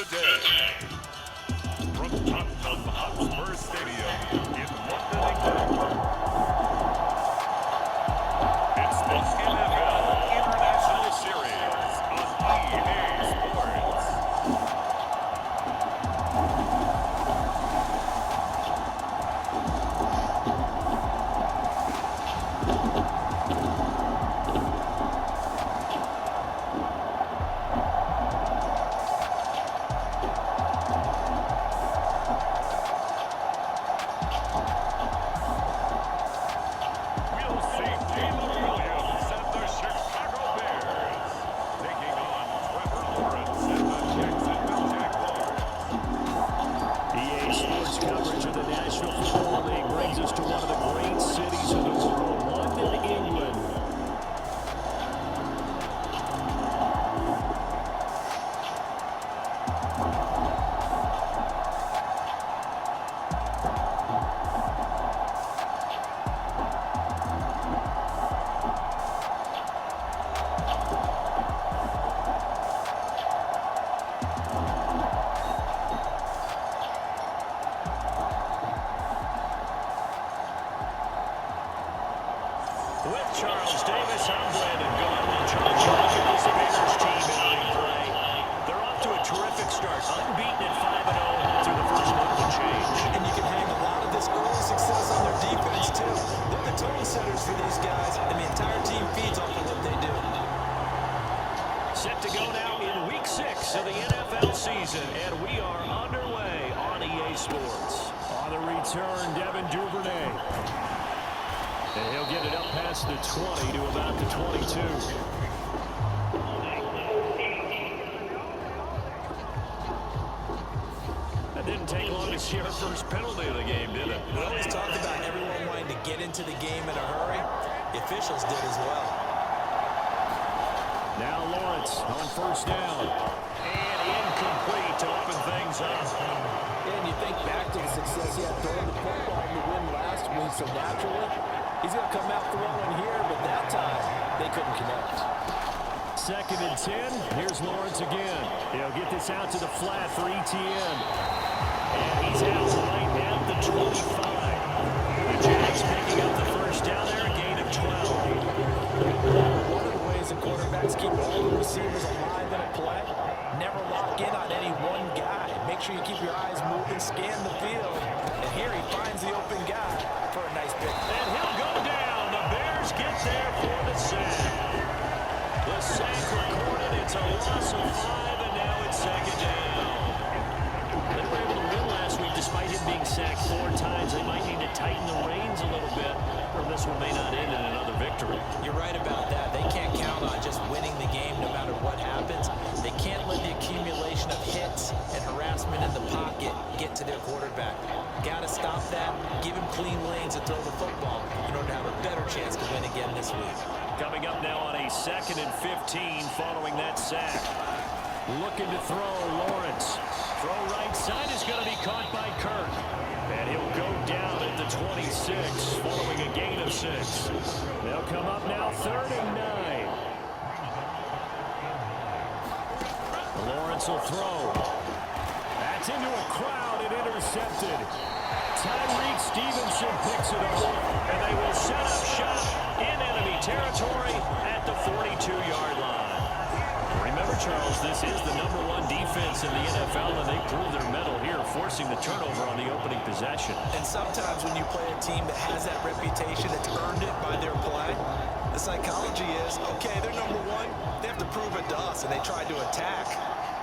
today. From Tottenham Hotspur Stadium in London, England, it's the NFL International Series on EA Sports. With Charles Davis, I'm Brandon Garland. Charles Davis, this Bears team in play. They're off to a terrific start, unbeaten at 5-0 through the first month of change. And you can hang a lot of this early success on their defense, too. They're the tone setters for these guys, and the entire team feeds off of what they do. Set to go now in Week 6 of the NFL season, and we are underway on EA Sports. On the return, Devin Duvernay. And he'll get it up past the 20 to about the 22. That didn't take long to see our first penalty of the game, did it? We always talked about everyone wanting to get into the game in a hurry. The officials did as well. Now Lawrence on first down. And incomplete to open things up. And you think back to the success he had throwing the football in the win last week, so naturally, he's going to come out throwing here, but that time, they couldn't connect. 2nd and 10. Here's Lawrence again. He'll get this out to the flat for ETN. And he's out right at the 25. The Jags picking up the first down there, a gain of 12. One of the ways the quarterbacks keep all the receivers alive in a play, never lock in on any one guy. Make sure you keep your eyes moving, scan the field. And here he finds the open guy for a nice pick. And he'll go down. The Bears get there for the sack. The sack recorded. It's a loss of 5, and now it's 2nd down. They were able to win last week despite him being sacked 4 times. They might need to tighten the reins a little bit, or this one may not end in another victory. You're right about that. They can't count on just winning the game no matter what happens. They can't let the accumulation of hits and harassment in the pocket get to their quarterback. Got to stop that, give him clean lanes to throw the football in order to have a better chance to win again this week. Coming up now on a 2nd and 15 following that sack. Looking to throw, Lawrence. Throw right side is going to be caught by Kirk. And he'll go down at the 26 following a gain of 6. They'll come up now 3rd and 9. Lawrence will throw. That's into a crowd and intercepted. Tyreek Stevenson picks it up, and they will set up shop in enemy territory at the 42-yard line. Remember, Charles, this is the #1 defense in the NFL, and they prove their mettle here, forcing the turnover on the opening possession. And sometimes when you play a team that has that reputation, that's earned it by their play, the psychology is, okay, they're #1, they have to prove it to us, and they tried to attack.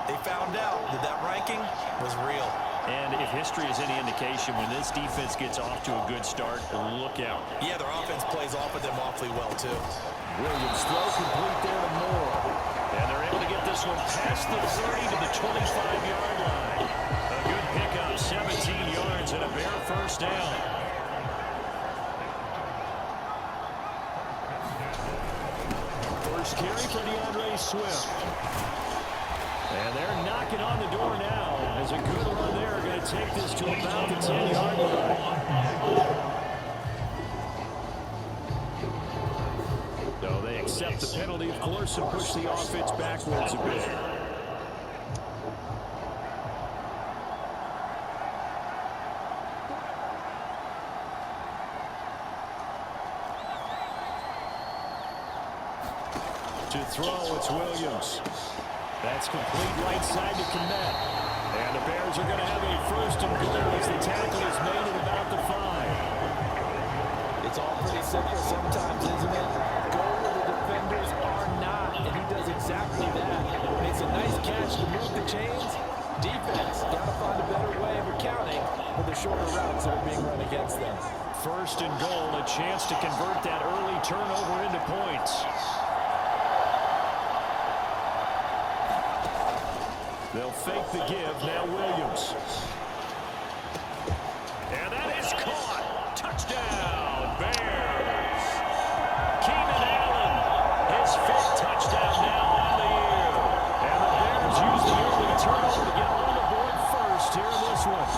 They found out that that ranking was real. And if history is any indication, when this defense gets off to a good start, look out. Yeah, their offense plays off of them awfully well, too. Williams throw complete there to Moore. And they're able to get this one past the 30 to the 25-yard line. A good pickup, 17 yards and a Bear first down. First carry for DeAndre Swift. And they're knocking on the door now. As a good run there, going to take this to about the 10-yard line. So they accept the penalty, of course, and push the offense backwards a bit. To throw, it's Williams. That's complete right side to Kmet. And the Bears are going to have a first and goal as the tackle is made at about the 5. It's all pretty simple sometimes, isn't it? Go where the defenders are not, and he does exactly that. Makes a nice catch to move the chains. Defense, got to find a better way of accounting for the shorter routes that are being run against them. First and goal, a chance to convert that early turnover into points. They'll fake the give, now Williams. And that is caught. Touchdown, Bears. Keenan Allen, his 5th touchdown now on the year. And the Bears use the early turnover to get on the board first here in this one.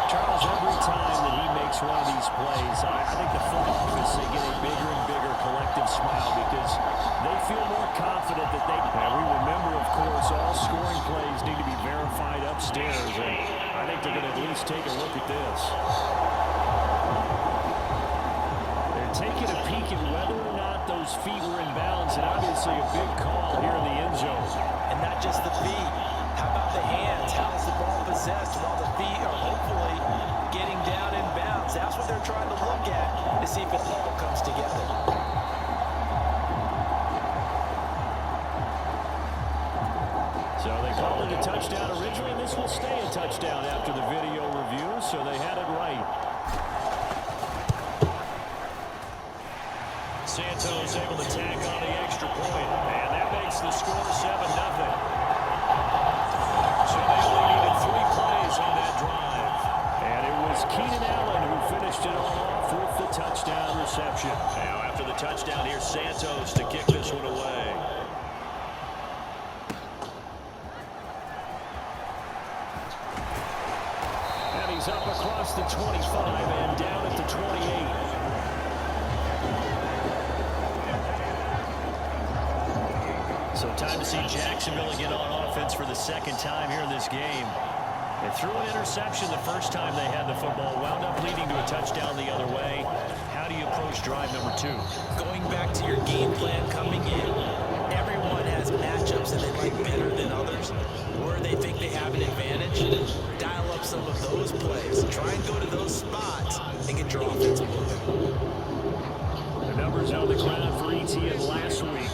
Charles, every time that he makes one of these plays, I think the front office, they get a bigger and bigger collective smile because they feel more confident that they... And we remember, of course, all scoring plays need to be verified upstairs, and I think they're going to at least take a look at this. They're taking a peek at whether or not those feet were in bounds, and obviously a big call here in the end zone. And not just the feet. How about the hands? How is the ball possessed while the feet are hopefully getting down in bounds? That's what they're trying to look at to see if it all comes together. So they called it a touchdown originally. This will stay a touchdown after the video review, so they had it right. Santos able to tag on the extra point, and that makes the score 7-0. So they only needed 3 plays on that drive. And it was Keenan Allen who finished it all off with the touchdown reception. Now after the touchdown, here's Santos to kick this one away. And he's up across the 25 and down at the 28. So time to see Jacksonville again on offense for the 2nd time here in this game. They threw an interception the first time they had the football, wound up leading to a touchdown the other way. How do you approach drive number 2? Going back to your game plan coming in, everyone has matchups that they like better than others, where they think they have an advantage. Dial up some of those plays. Try and go to those spots and get your offense moving. The numbers on the ground for ETN last week.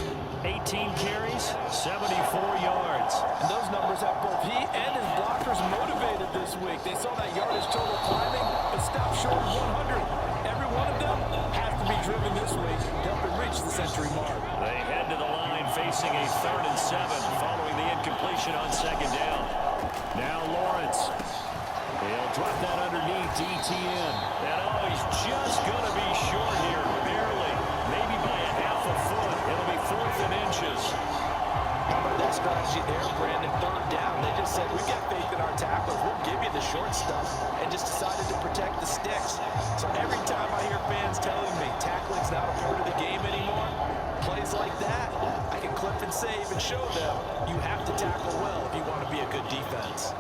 18 carries, 74 yards. And those numbers have both he and his blockers motivated this week. They saw that yardage total climbing, but stopped short of 100. Every one of them has to be driven this week to help them reach the century mark. They head to the line facing a 3rd and 7 following the incompletion on 2nd down. Now Lawrence. He'll drop that underneath to ETN. And he's just going to be short here, barely. Maybe by a half a foot. It'll be 4th and inches. How about that strategy there, Brandon? 3rd down. They just said, we got faith in our tacklers. We'll give you the short stuff, and just decided to protect the sticks. So every time I hear fans telling me tackling's not a part of the game anymore, plays like that, I can clip and save and show them you have to tackle well if you want to be a good defense.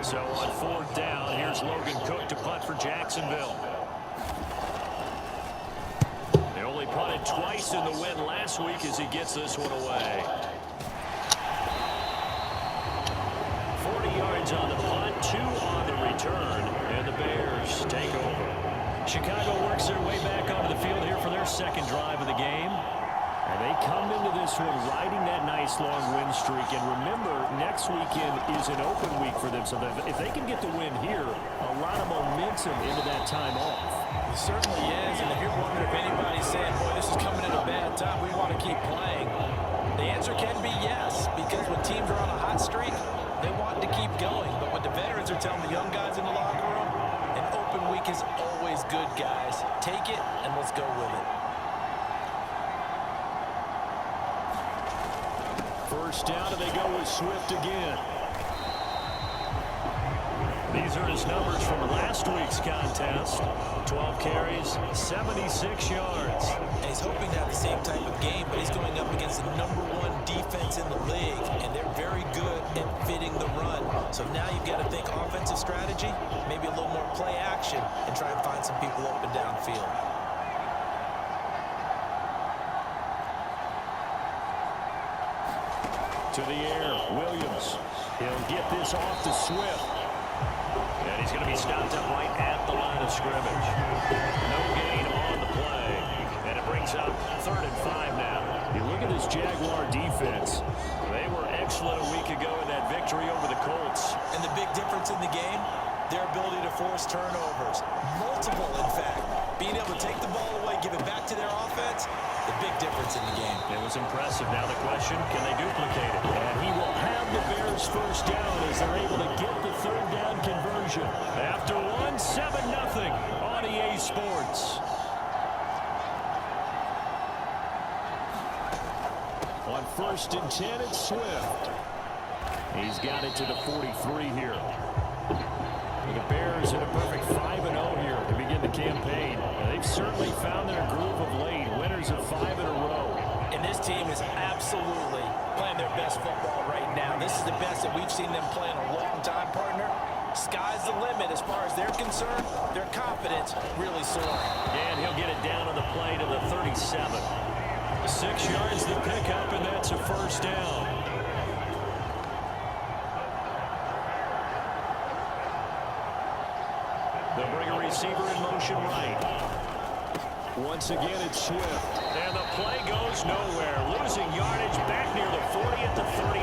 So on 4th down, here's Logan Cook to punt for Jacksonville. They only punted twice in the win last week as he gets this one away. 40 yards on the punt, 2 on the return, and the Bears take over. Chicago works their way back onto the field here for their 2nd drive of the game. And they come into this one riding that nice long win streak. And remember, next weekend is an open week for them. So that if they can get the win here, a lot of momentum into that time off. It certainly is. And if you're wondering if anybody's saying, boy, this is coming at a bad time, we want to keep playing, the answer can be yes. Because when teams are on a hot streak, they want to keep going. But what the veterans are telling the young guys in the locker room, an open week is always good, guys. Take it and let's go with it. First down, and they go with Swift again. These are his numbers from last week's contest. 12 carries, 76 yards. And he's hoping to have the same type of game, but he's going up against the #1 defense in the league, and they're very good at fitting the run. So now you've got to think offensive strategy, maybe a little more play action, and try and find some people open downfield. To the air, Williams. He'll get this off to Swift. And he's going to be stopped up right at the line of scrimmage. No gain on the play. And it brings up 3rd and 5 now. You look at this Jaguar defense. They were excellent a week ago in that victory over the Colts. And the big difference in the game, their ability to force turnovers. Multiple, in fact. Being able to take the ball away, give it back to their offense, the big difference in the game. It was impressive. Now the question, can they duplicate it? And he will have the Bears first down as they're able to get the 3rd down conversion. After 7-0 on EA Sports. On 1st and 10, it's Swift. He's got it to the 43 here. The Bears in a perfect 5-0 here to begin the campaign. They've certainly found their groove of late. Winners of 5 in a row. And this team is absolutely playing their best football right now. This is the best that we've seen them play in a long time, partner. Sky's the limit as far as they're concerned. Their confidence really soaring. And he'll get it down on the play to the 37. 6 yards to pick up, and that's a first down. They'll bring a receiver in motion right. Once again, it's Swift. And the play goes nowhere. Losing yardage back near the 40 at the 39.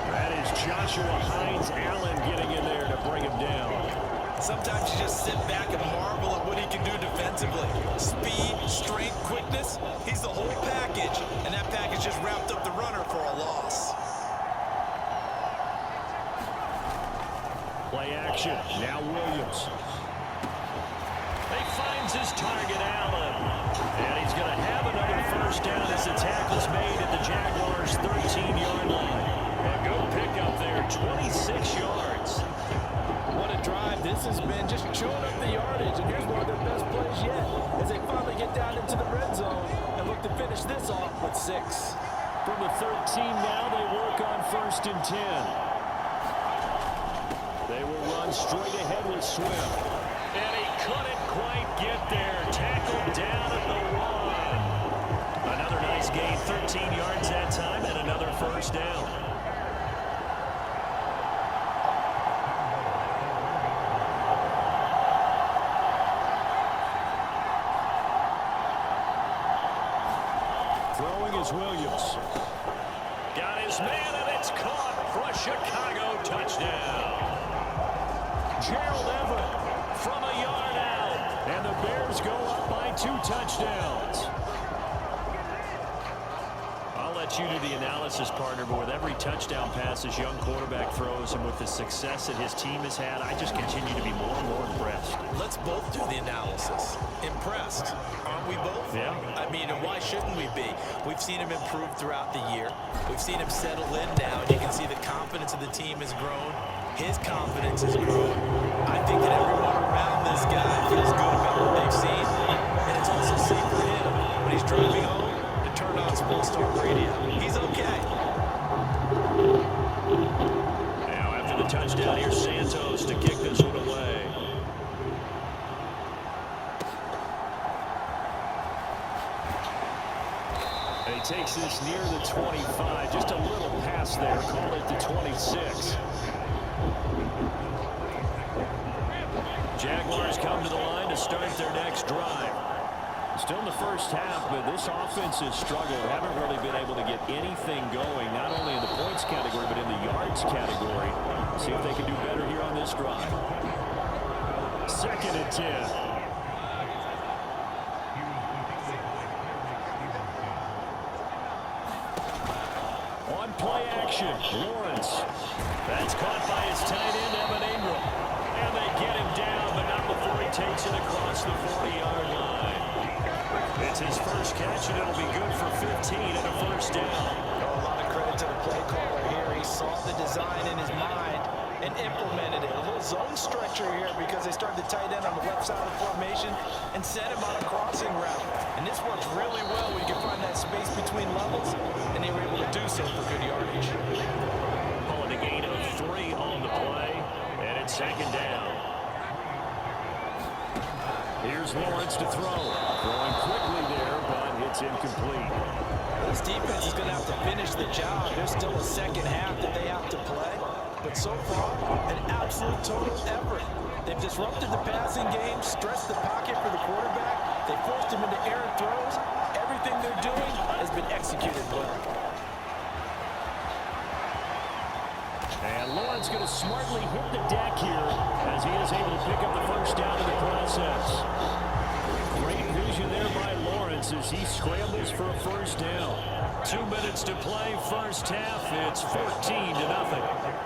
That is Joshua Hines-Allen getting in there to bring him down. Sometimes you just sit back and marvel at what he can do defensively. Speed, strength, quickness. He's the whole package. And that package just wrapped up the runner for a loss. Play action. Now Williams. He finds his target, Allen. And he's going to have another first down as the tackle's made at the Jaguars' 13-yard line. A good pickup there, 26 yards. What a drive this has been, just chewing up the yardage. And here's one of their best plays yet as they finally get down into the red zone and look to finish this off with 6. From the 13 now, they work on 1st and 10. They will run straight ahead with Swift. And he couldn't quite get there. Tackled down at the 1. Another nice gain, 13 yards that time, and another first down. Throwing is Williams. Got his man, and it's caught for a Chicago touchdown. Gerald Everett from a yard out. And the Bears go up by 2 touchdowns. I'll let you do the analysis, partner, but with every touchdown pass his young quarterback throws and with the success that his team has had, I just continue to be more and more impressed. Let's both do the analysis. Impressed. Aren't we both? Yeah. I mean, and why shouldn't we be? We've seen him improve throughout the year. We've seen him settle in now, and you can see the confidence of the team has grown. His confidence has grown. I think that everyone around this guy feels good about what they've seen. And it's also safe for him when he's driving home to turn on Sports Talk Radio. He's okay. Now after the touchdown, here's Santos to kick this one away. And he takes this near the 25. Just a little pass there. Call it the 26. Jaguars come to the line to start their next drive. Still in the first half, but this offense has struggled. Haven't really been able to get anything going, not only in the points category, but in the yards category. See if they can do better here on this drive. 2nd and 10. On play action, Lawrence. That's caught by his tight end, Evan Ingram. And they get him down, but not before he takes it across the 40-yard line. It's his first catch, and it'll be good for 15 and a first down. A lot of credit to the play caller here. He saw the design in his mind and implemented it. A little zone stretcher here because they started the tight end on the left side of the formation and sent him on a crossing route. And this works really well when you can find that space between levels, and they were able to do so for good yardage. Pulling a gain of 3 on the play, and it's second down. Here's Lawrence to throw. Throwing quickly there, but it's incomplete. This defense is going to have to finish the job. There's still a second half that they have to play. But so far, an absolute total effort. They've disrupted the passing game, stressed the pocket for the quarterback. They forced him into errant throws. Everything they're doing has been executed well. And Lawrence going to smartly hit the deck here as he is able to pick up the first down in the process. Great vision there by Lawrence as he scrambles for a first down. 2 minutes to play, first half. It's 14-0.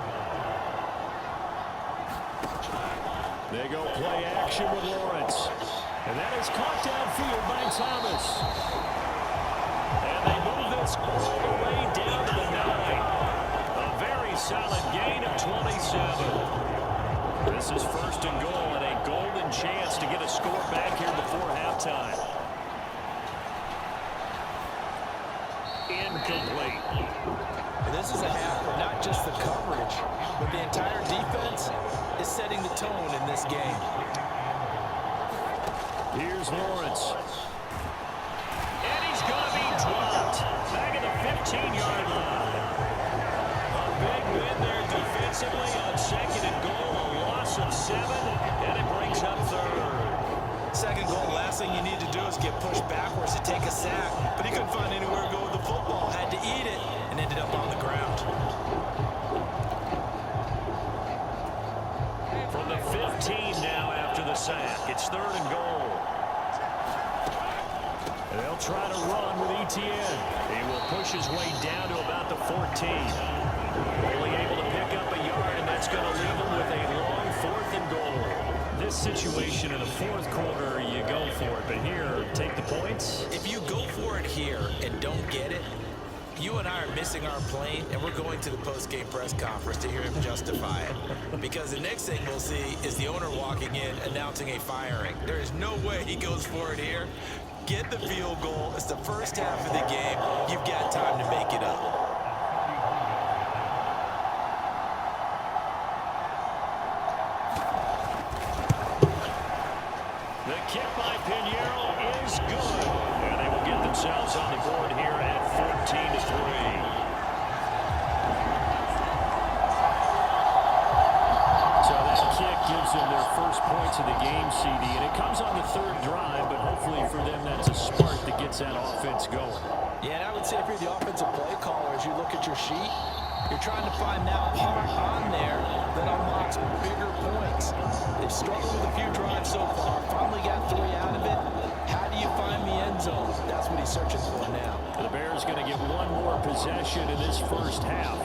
They go play action with Lawrence. And that is caught downfield by Thomas. And they move this all the way down to the 9. A very solid gain of 27. This is first and goal and a golden chance to get a score back here before halftime. Incomplete. This is a half of not just the coverage, but the entire defense is setting the tone in this game. Here's Lawrence. And he's going to be dropped. Back at the 15-yard line. A big win there defensively on second and goal. A loss of 7, and it brings up third. Second goal, last thing you need to do is get pushed backwards to take a sack. But he couldn't find anywhere to go with the football. Had to eat it and ended up on the ground. From the 15 now after the sack. It's third and goal. And they'll try to run with Etienne. He will push his way down to about the 14. Only able to pick up a yard, and that's going to leave him with a long fourth and goal. This situation in the fourth quarter, you go for it. But here, take the points. If you go for it here and don't get it, you and I are missing our plane, and we're going to the post-game press conference to hear him justify it. Because the next thing we'll see is the owner walking in, announcing a firing. There is no way he goes for it here. Get the field goal. It's the first half of the game. You've got time to make it up. The kick by Pinheiro is good. And they will get themselves on the board here at 14-3. So that kick gives them their first points of the game, CD. And it comes on the third drive, but hopefully for them that's a spark that gets that offense going. Yeah, and I would say if you're the offensive play caller, as you look at your sheet, you're trying to find that part on there that unlocks bigger points. They've struggled with a few drives so far. Finally got 3 out of it. How do you find the end zone? That's what he's searching for now. The Bears going to get one more possession in this first half.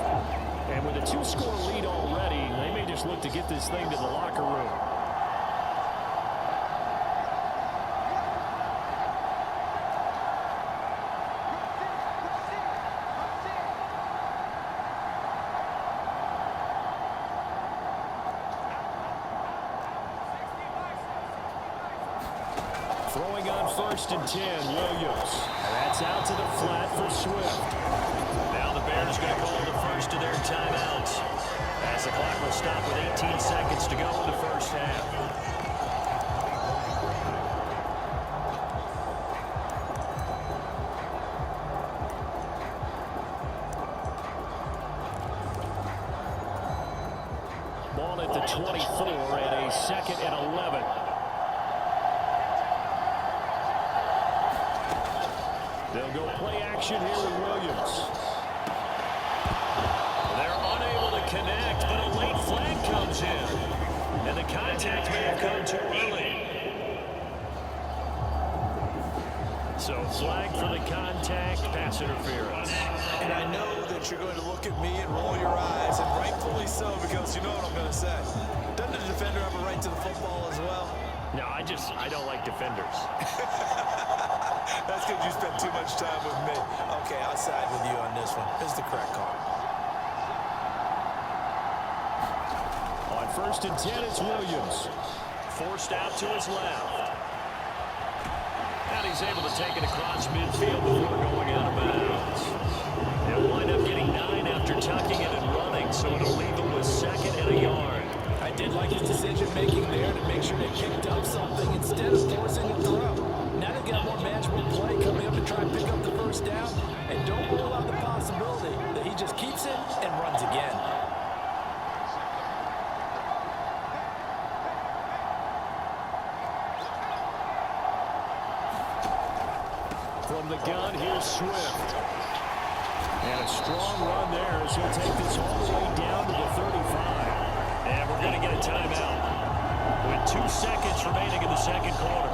And with a 2-score lead already, they may just look to get this thing to the locker room. Throwing on first and 10, Williams. And that's out to the flat for Swift. Now the Bears going to call the first of their timeouts, as the clock will stop with 18 seconds to go in the first half. Ball at the 24 and a second and 11. They'll go play action here with Williams. They're unable to connect, but a late flag comes in. And the contact may have come too early. So flag for the contact, pass interference. And I know that you're going to look at me and roll your eyes, and rightfully so, because you know what I'm going to say. Doesn't the defender have a right to the football as well? No, I don't like defenders. That's because you spent too much time with me. Okay, I'll side with you on this one. This is the correct call. first and 10, it's Williams. Forced out to his left. And he's able to take it across midfield before going out of bounds. He'll wind up getting 9 after tucking it and running, so it'll leave him with 2nd and a yard. I did like his decision-making there to make sure they picked up something instead of forcing a throw. Now they've got more manageable play coming up to try and pick up the first down, and don't rule out the possibility that he just keeps it and runs again. From the gun, here's Swift. And a strong run there as he'll take this all the way down to the 35. And we're going to get a timeout with 2 seconds remaining in the second quarter.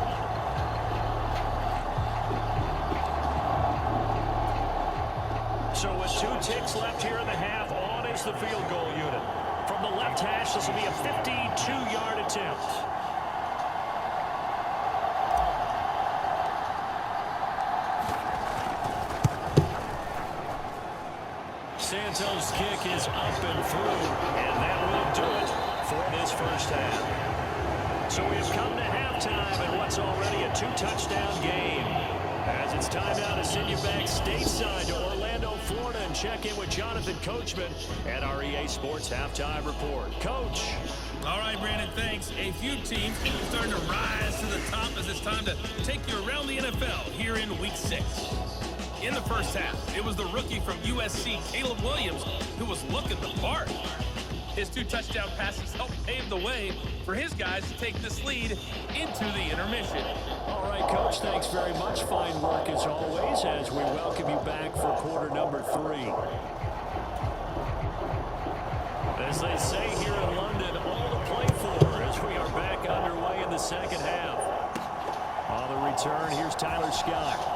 So with 2 ticks left here in the half, on is the field goal unit. From the left hash, this will be a 52-yard attempt. Santos' kick is up and through, and that will do it for this first half. So we've come to halftime in what's already a 2-touchdown game. As it's time now to send you back stateside to Orlando, Florida, and check in with Jonathan Coachman at our EA Sports Halftime Report. Coach. All right, Brandon, thanks. A few teams are starting to rise to the top as it's time to take you around the NFL here in Week 6. In the first half, it was the rookie from USC, Caleb Williams, who was looking the part. His 2 touchdown passes helped pave the way for his guys to take this lead into the intermission. All right, Coach, thanks very much. Fine work as always as we welcome you back for quarter number 3. As they say here in London, all to play for as we are back underway in the second half. On the return, here's Tyler Scott.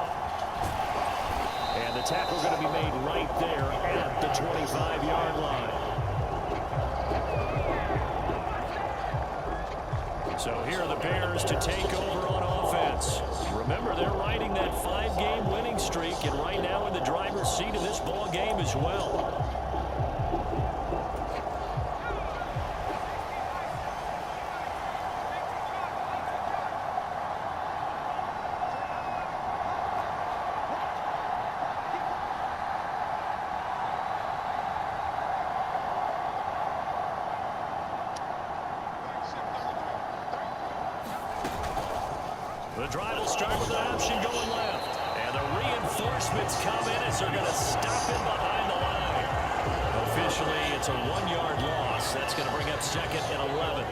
And the tackle going to be made right there at the 25-yard line. So here are the Bears to take over on offense. Remember, they're riding that 5-game winning streak, and right now in the driver's seat of this ball game as well. The drive will start with an option going left. And the reinforcements come in as they're going to stop him behind the line. Officially, it's a 1-yard loss. That's going to bring up 2nd and 11.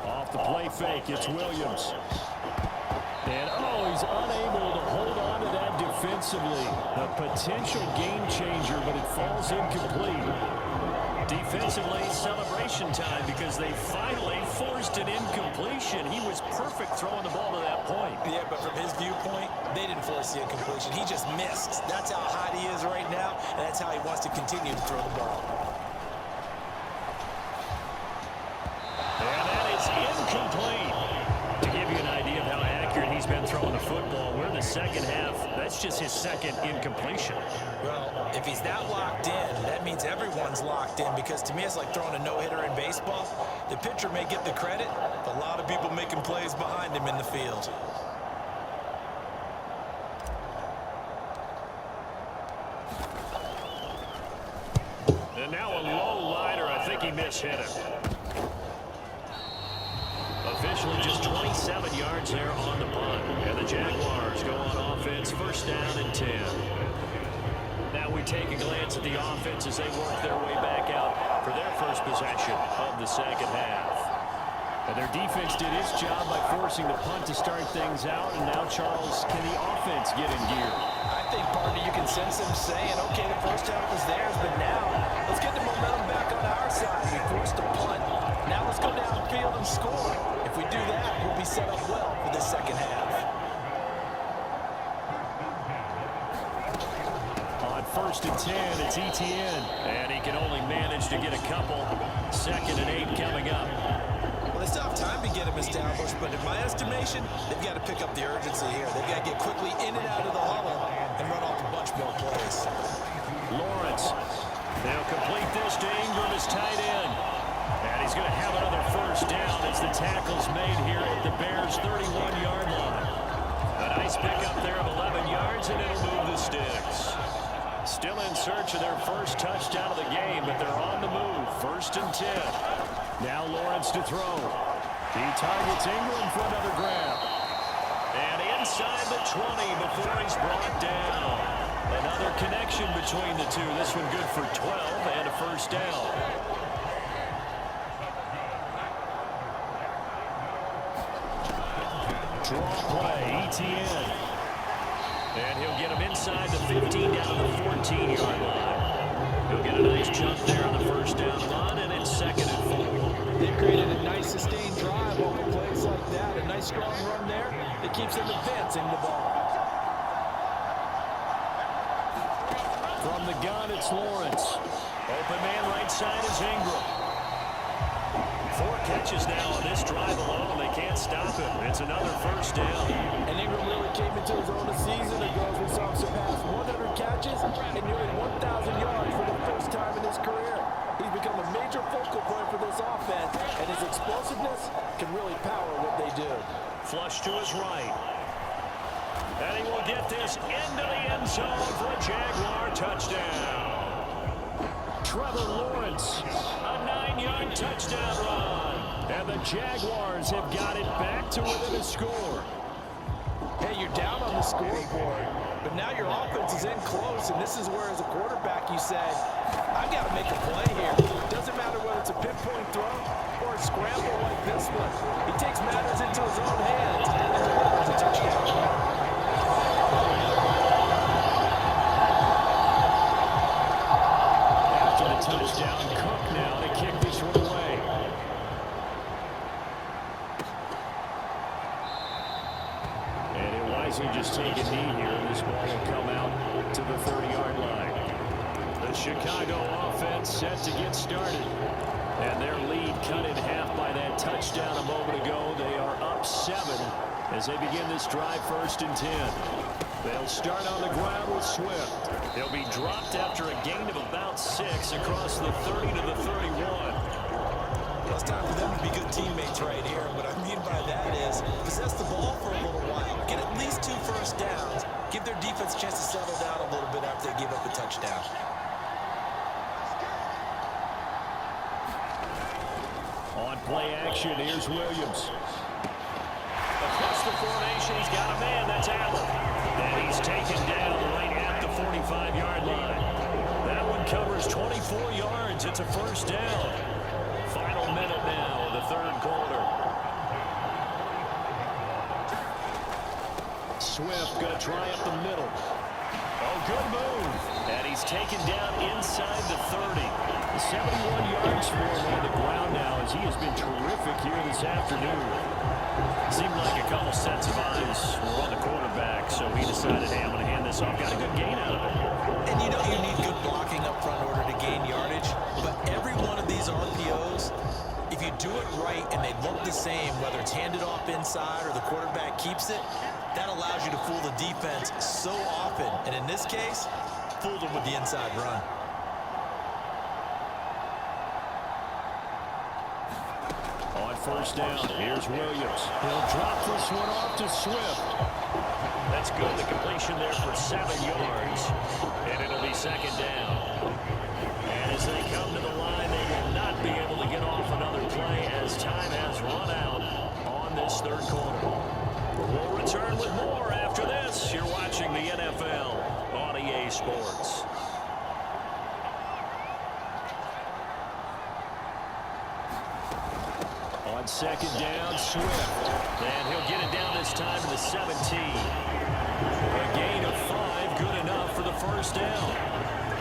Off the play fake, it's Williams. And, he's unable to hold on to that defensively. A potential game changer, but it falls incomplete. Defensively, celebration time because they finally forced an incompletion. He was perfect throwing the ball to that point. Yeah, but from his viewpoint, they didn't force the incompletion. He just missed. That's how hot he is right now, and that's how he wants to continue to throw the ball. And that is incomplete. To give you an idea of how accurate he's been throwing the football, we're in the second half. That's just his 2nd incompletion. Well, if he's that locked in, that means everyone's locked in, because to me it's like throwing a no-hitter in baseball. The pitcher may get the credit, but a lot of people making plays behind him in the field. And now a low liner. I think he mishit it. Officially just 27 yards there on the punt. And the Jaguars go on offense, first down and 10. Now we take a glance at the offense as they work their way back out for their first possession of the second half. And their defense did its job by forcing the punt to start things out. And now, Charles, can the offense get in gear? I think, partner, you can sense him saying, okay, the first half was theirs, but now let's get the momentum back on our side. We forced a punt. Now let's go downfield and score. If we do that, we'll be set up well for the second half. On first and 10, it's Etienne. And he can only manage to get a couple. 2nd and 8 coming up. Well, still have time to get him established, but in my estimation, they've got to pick up the urgency here. They've got to get quickly in and out of the huddle and run off a bunch more plays. Lawrence. They'll complete this to Ingram as tight end. And he's going to have another first down as the tackle's made here at the Bears' 31-yard line. A nice pickup there of 11 yards, and it'll move the sticks. Still in search of their first touchdown of the game, but they're on the move. 1st and 10. Now Lawrence to throw. He targets Ingram for another grab. And inside the 20 before he's brought down. Another connection between the two. This one good for 12 and a first down. Draw play, ETN. And he'll get him inside the 15 down to the 14-yard line. He'll get a nice jump there on the first down run, and it's 2nd and 4. They've created a nice sustained drive off of plays like that. A nice strong run there that keeps them advancing the ball. From the gun, it's Lawrence. Open man right side is Ingram. 4 catches now on this drive alone. They can't stop him. It's another first down. And Ingram really came into his own a season ago as we saw him surpass 100 catches and nearly 1,000 yards for the first time in his career. He's become a major focal point for this offense, and his explosiveness can really power what they do. Flush to his right. And he will get this into the end zone for a Jaguar touchdown. Trevor Lawrence, a 9-yard touchdown run. And the Jaguars have got it back to within a score. Hey, you're down on the scoreboard, but now your offense is in close, and this is where, as a quarterback, you say, I've got to make a play here. Doesn't matter whether it's a pinpoint throw or a scramble like this one. He takes matters into his own hands and delivers a touchdown. Touchdown, Cook now to kick this one away. And he'll wisely just take a knee here, and this ball will come out to the 30-yard line. The Chicago offense set to get started. And their lead cut in half by that touchdown a moment ago. They are up 7 as they begin this drive 1st and 10. They'll start on the ground with Swift. They'll be dropped after a gain of about 6 across the 30 to the 31. Well, it's time for them to be good teammates right here. What I mean by that is possess the ball for a little while. Get at least 2 first downs. Give their defense a chance to settle down a little bit after they give up a touchdown. On play action, here's Williams. Across the formation, he's got a man. That's Allen. And he's taken down right at the 45-yard line. That one covers 24 yards. It's a first down. Final minute now of the 3rd quarter. Swift going to try up the middle. Oh, good move. And he's taken down inside the 30. 71 yards for him on the ground now as he has been terrific here this afternoon. Seemed like a couple sets of eyes were on the quarterback, so he decided, hey, I'm going to hand this off. Got a good gain out of it. And you know you need good blocking up front in order to gain yardage, but every one of these RPOs, if you do it right and they look the same, whether it's handed off inside or the quarterback keeps it, that allows you to fool the defense so often. And in this case, fooled them with the inside run. On first down, here's Williams. He'll drop this one off to Swift. That's good. The completion there for 7 yards. And it'll be 2nd down. And as they come to the line, they will not be able to get off another play as time has run out on this 3rd quarter. We'll return with more after this. You're watching the NFL on EA Sports. On 2nd down, Swift. And he'll get it down this time to the 17. A gain of 5, good enough for the first down.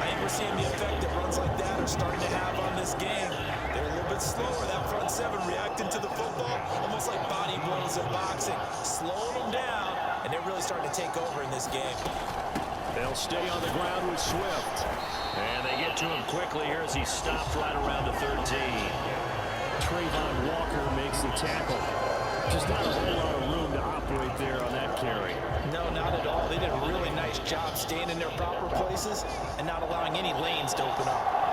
I think we're seeing the effect that runs like that are starting to have on this game. They're a little bit slower, that front 7 reacting to the football, almost like body blows in boxing, slowing them down, and they're really starting to take over in this game. They'll stay on the ground with Swift. And they get to him quickly here as he stopped right around the 13. Trayvon Walker makes the tackle. Just not a whole lot of room to operate there on that carry. No, not at all. They did a really nice job staying in their proper places and not allowing any lanes to open up.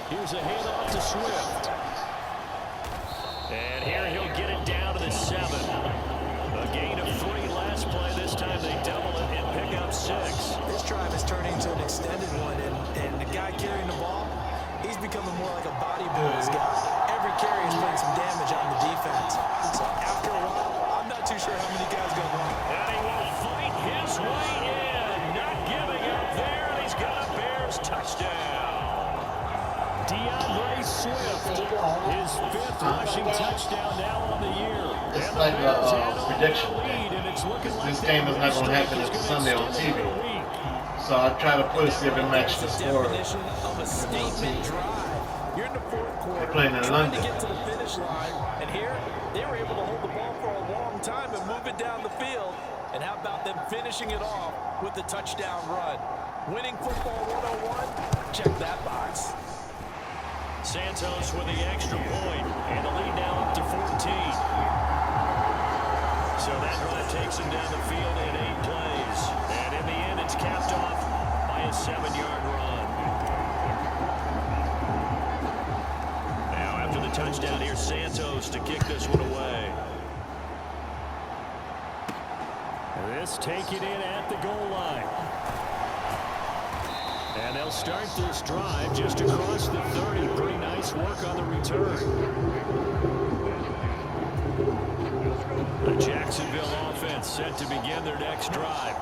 Here's a handoff to Swift. And here he'll get it down to the 7. A gain of 3 last play. This time they double it and pick up 6. This drive is turning into an extended one, and the guy carrying the ball, he's becoming more like a bodybuilding guy. Every carry is putting some damage on the defense. So after a while, I'm not too sure how many guys going to run. And he will fight his way in. Not giving up there, and he's got a Bears touchdown. DeAndre Swift, his 5th rushing touchdown now on the year. It's like a prediction. This game is not going to happen until Sunday on TV. So I try to put it, see if it matches the score. Definition of a statement drive. You're in the 4th quarter. They're playing in trying London. to get to the finish line, and here they were able to hold the ball for a long time and move it down the field. And how about them finishing it off with the touchdown run? Winning football 101. Check that box. Santos with the extra point, and the lead now up to 14. So that drive takes him down the field in 8 plays. And in the end, it's capped off by a 7-yard run. Now, after the touchdown, here's Santos to kick this one away. This taken in at the goal line. And they'll start this drive just across the 30. Pretty nice work on the return. The Jacksonville offense set to begin their next drive.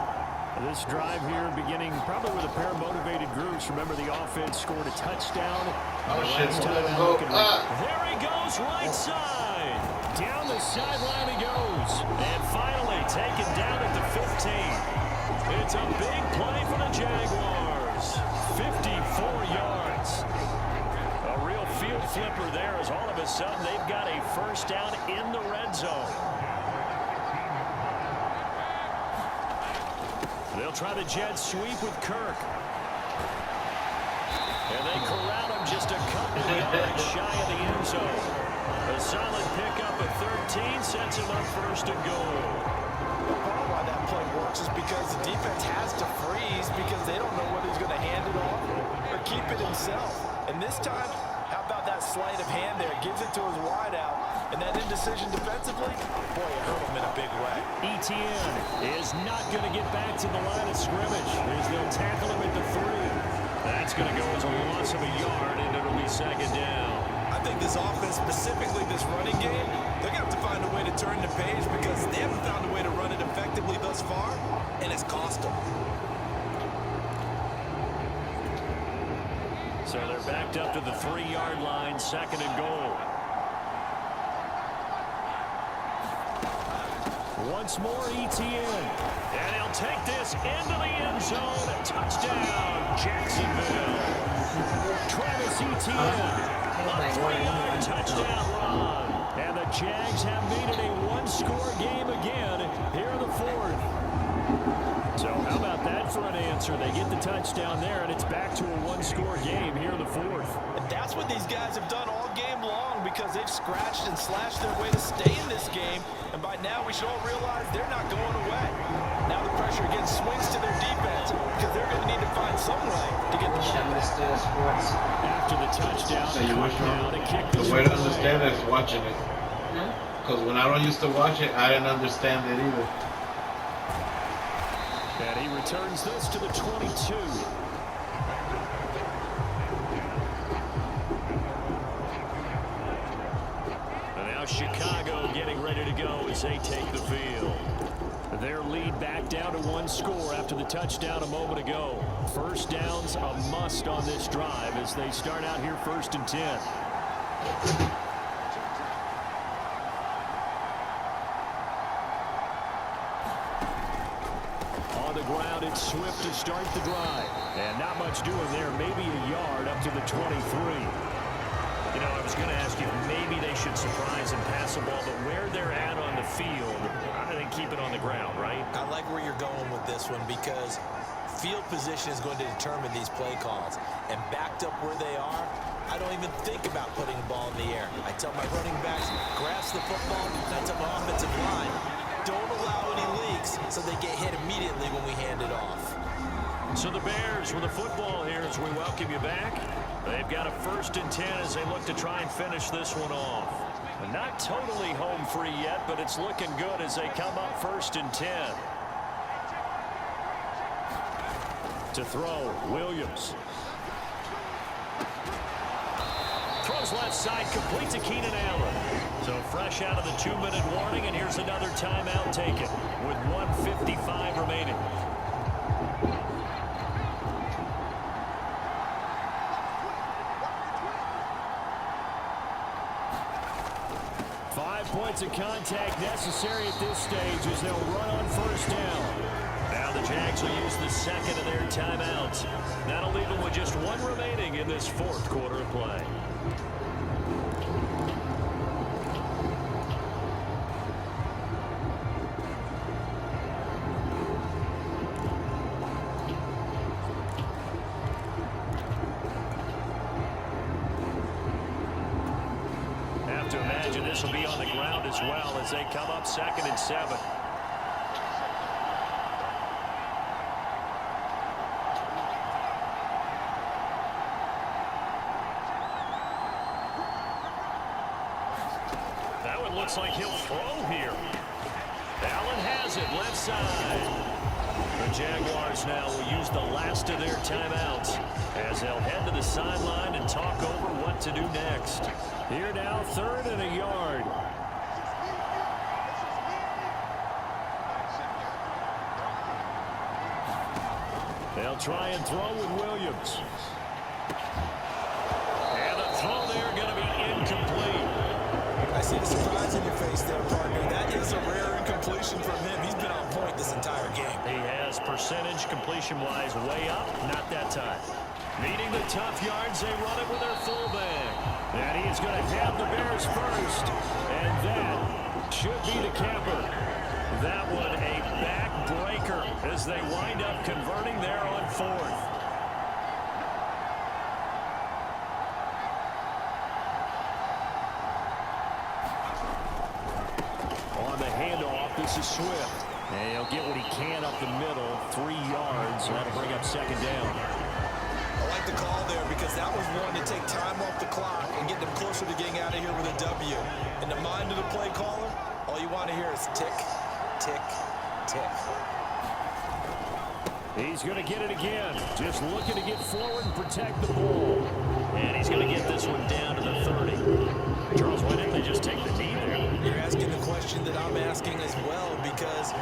This drive here beginning probably with a pair of motivated groups. Remember, the offense scored a touchdown. Oh, shit. There he goes, right side. Down the sideline he goes. And finally taken down at the 15. It's a big play for the Jaguars. 54 yards. A real field flipper there as all of a sudden they've got a first down in the red zone. They'll try the jet sweep with Kirk. And they corral him just a couple of yards shy of the end zone. A solid pickup of 13 sets him up first and goal. Part of why that play works is because the defense has to freeze because they don't know whether he's going to hand it off or keep it himself. And this time, how about that sleight of hand there? Gives it to his wideout. And that indecision defensively, boy, it hurt him in a big way. Etienne is not going to get back to the line of scrimmage as they'll tackle him at the 3. That's going to go as a loss of a yard, and it'll be second down. I think this offense, specifically this running game, they're going to have to find a way to turn the page because they haven't found a way to run it effectively thus far, and it's cost them. So they're backed up to the 3-yard line, second and goal. Once more, Etienne. And he'll take this into the end zone. Touchdown, Jacksonville. Travis Etienne. A 3-yard touchdown run. And the Jags have made it a 1-score game again here in the 4th. So how about that for an answer? They get the touchdown there, and it's back to a 1-score game here in the 4th. And that's what these guys have done all game long because they've scratched and slashed their way to stay in this game. And by now, we should all realize they're not going away. Now the pressure again swings to their defense because they're going to need to find some way to get the ball back. After the touchdown, So you wish the the way to understand it is watching it. Because when I don't used to watch it, I didn't understand it either. And he returns this to the 22. And now Chicago getting ready to go as they take the field. Their lead back down to 1 score after the touchdown a moment ago. First down's a must on this drive as they start out here 1st and 10. Ground, it's Swift to start the drive. And not much doing there. Maybe a yard up to the 23. You know, I was going to ask you, maybe they should surprise and pass the ball, but where they're at on the field, I think keep it on the ground, right? I like where you're going with this one because field position is going to determine these play calls. And backed up where they are, I don't even think about putting the ball in the air. I tell my running backs, grasp the football, and I tell my offensive line, don't allow any leaks so they get hit immediately when we hand it off. So the Bears with the football here as we welcome you back. They've got a 1st and 10 as they look to try and finish this one off. Not totally home free yet, but it's looking good as they come up 1st and 10. To throw, Williams. Throws left side, complete to Keenan Allen. So fresh out of the 2-minute warning, and here's another timeout taken with 1:55 remaining. Points of contact necessary at this stage as they'll run on 1st down. Now the Jags will use the 2nd of their timeouts. That'll leave them with just 1 remaining in this 4th quarter of play. This will be on the ground as well as they come up 2nd and 7. That one looks like he'll throw here. Allen has it left side. The Jaguars now will use the last of their timeouts as they'll head to the sideline and talk over what to do next. Here now, 3rd and a yard. They'll try and throw with Williams. And the throw there going to be incomplete. I see the surprise in your face there, partner. That is a rare incompletion from him. He's been on point this entire game. He has percentage completion-wise way up, not that time. Needing the tough yards, they run it with their fullback. And he is going to have the Bears first. And that should be the capper. That one a backbreaker as they wind up converting there on 4th. On the handoff, this is Swift. And he'll get what he can up the middle, 3 yards. That'll bring up 2nd down. I like the call there because that was one to take time off the clock and get them closer to getting out of here with a W. In the mind of the play caller, all you want to hear is tick, tick, tick. He's going to get it again. Just looking to get forward and protect the ball. And he's going to get this one down to the 30. Charles, why didn't they just take the knee there? You're asking the question that I'm asking as well because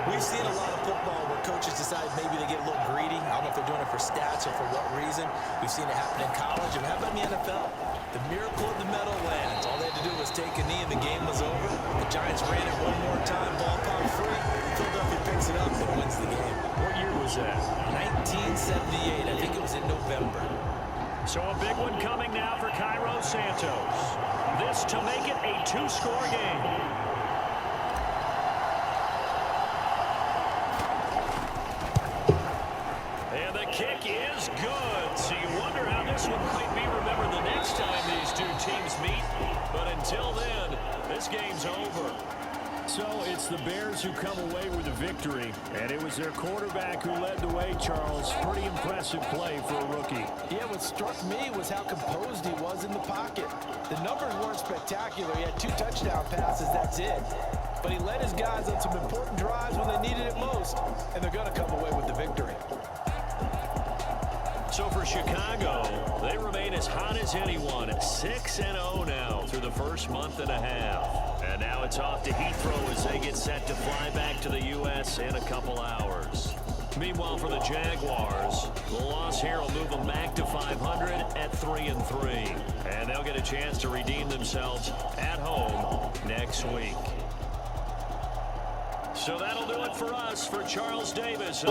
we've seen a lot of football where coaches decide maybe they get a little greedy. I don't know if they're doing it for stats or for what reason. We've seen it happen in college. And how about in the NFL? The miracle of the Meadowlands. All they had to do was take a knee and the game was over. The Giants ran it one more time. Ball popped free. Philadelphia picks it up and wins the game. What year was that? 1978. I think it was in November. So a big one coming now for Cairo Santos. This to make it a 2-score game. And the kick is good. So you wonder how this one might be remembered the next time these two teams meet. But until then, this game's over. So it's the Bears who come away with a victory, and it was their quarterback who led the way, Charles. Pretty impressive play for a rookie. Yeah, what struck me was how composed he was in the pocket. The numbers weren't spectacular. He had 2 touchdown passes, that's it. But he led his guys on some important drives when they needed it most, and they're going to come away with the victory. So for Chicago, they remain as hot as anyone at 6-0 now through the first month and a half. And now it's off to Heathrow as they get set to fly back to the U.S. in a couple hours. Meanwhile, for the Jaguars, the loss here will move them back to 500 at 3-3. And they'll get a chance to redeem themselves at home next week. So that'll do it for us. For Charles Davis.